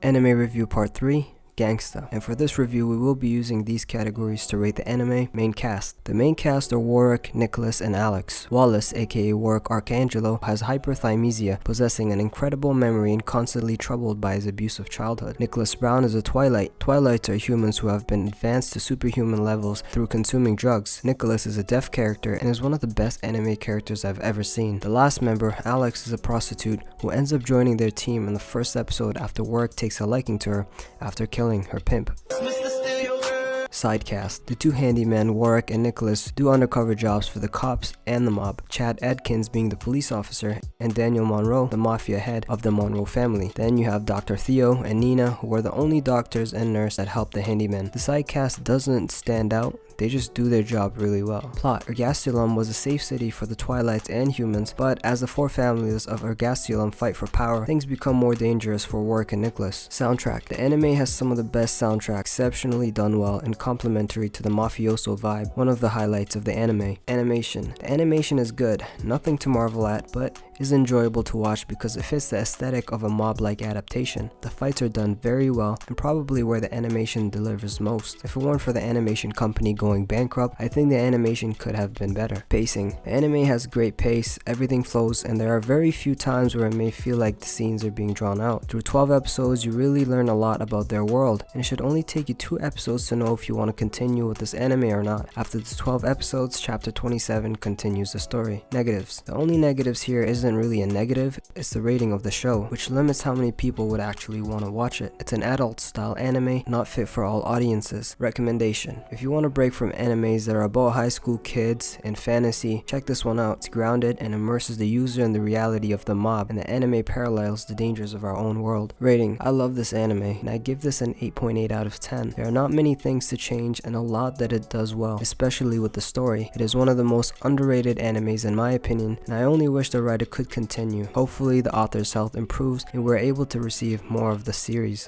Anime Review Part 3, Gangsta. And for this review, we will be using these categories to rate the anime main cast. The main cast are Warwick, Nicholas, and Alex. Wallace, aka Warwick Archangelo, has hyperthymesia, possessing an incredible memory and constantly troubled by his abusive childhood. Nicholas Brown is a Twilight. Twilights are humans who have been advanced to superhuman levels through consuming drugs. Nicholas is a deaf character and is one of the best anime characters I've ever seen. The last member, Alex, is a prostitute who ends up joining their team in the first episode after Warwick takes a liking to her after killing her pimp. Sidecast. The two handymen, Warwick and Nicholas, do undercover jobs for the cops and the mob, Chad Adkins being the police officer and Daniel Monroe, the mafia head of the Monroe family. Then you have Dr. Theo and Nina, who are the only doctors and nurse that help the handymen. The sidecast doesn't stand out, they just do their job really well. Plot. Ergastulum was a safe city for the Twilights and humans, but as the four families of Ergastulum fight for power, things become more dangerous for Warwick and Nicholas. Soundtrack. The anime has some of the best soundtracks, exceptionally done well and complementary to the mafioso vibe, one of the highlights of the anime. Animation. The animation is good, nothing to marvel at, but is enjoyable to watch because it fits the aesthetic of a mob-like adaptation. The fights are done very well and probably where the animation delivers most. If it weren't for the animation company going bankrupt, I think the animation could have been better. Pacing. The anime has great pace, everything flows, and there are very few times where it may feel like the scenes are being drawn out. Through 12 episodes, you really learn a lot about their world, and it should only take you 2 episodes to know if you want to continue with this anime or not. After the 12 episodes, chapter 27 continues the story. Negatives. The only negatives here isn't really a negative, it's the rating of the show, which limits how many people would actually want to watch it. It's an adult style anime, not fit for all audiences. Recommendation. If you want to break from animes that are about high school kids and fantasy, check this one out. It's grounded and immerses the user in the reality of the mob, and the anime parallels the dangers of our own world. Rating. I love this anime, and I give this an 8.8 out of 10. There are not many things to change and a lot that it does well, especially with the story. It is one of the most underrated animes in my opinion, and I only wish the writer could continue. Hopefully the author's health improves and we're able to receive more of the series.